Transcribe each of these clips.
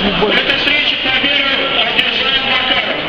нижний бок. Эта встреча победу одержал Макаров.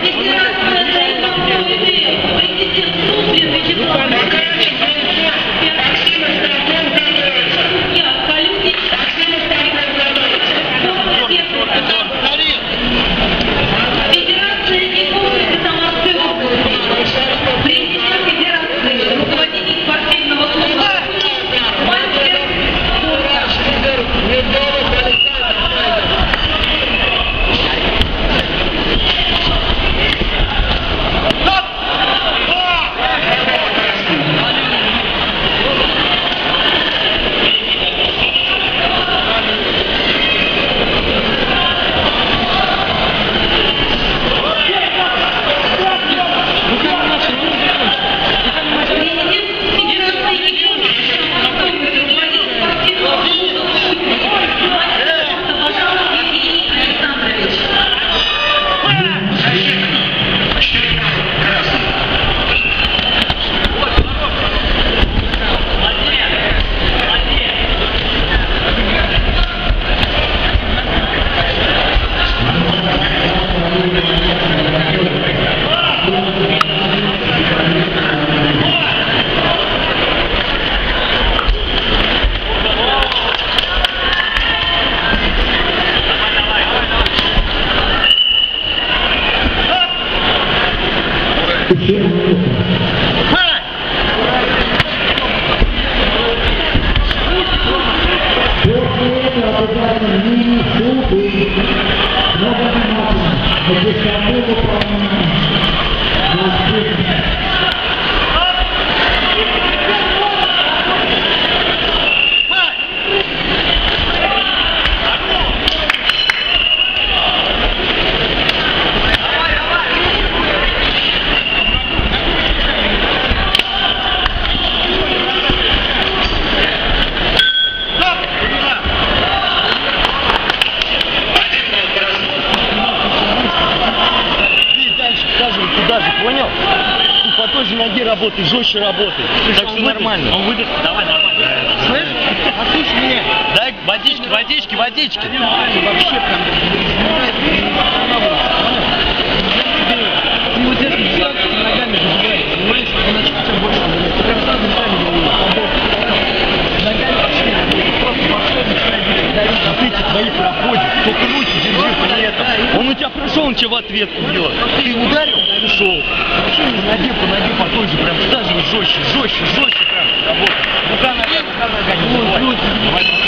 Понял? По той же ноге работай, жестче работай. Так что нормально. Он выдаст, давай, нормально. Слышь? Послушай меня. Дай водички, водички, водички. Вообще прям... Ты вот это делаешь, ногами забираешь, понимаешь? Иначе хотя больше забираешь. Ты прям сразу руками ногами вообще просто пошел, начинай бить. Вот эти твои проходят, только руки держи при этом. Он у тебя прошел, он тебя в ответку бьет. Ты ударил, ушел. Вообще не ноге по той же, прям всаживай жестче, жестче, жестче прям работай. Рука нога, не забывай.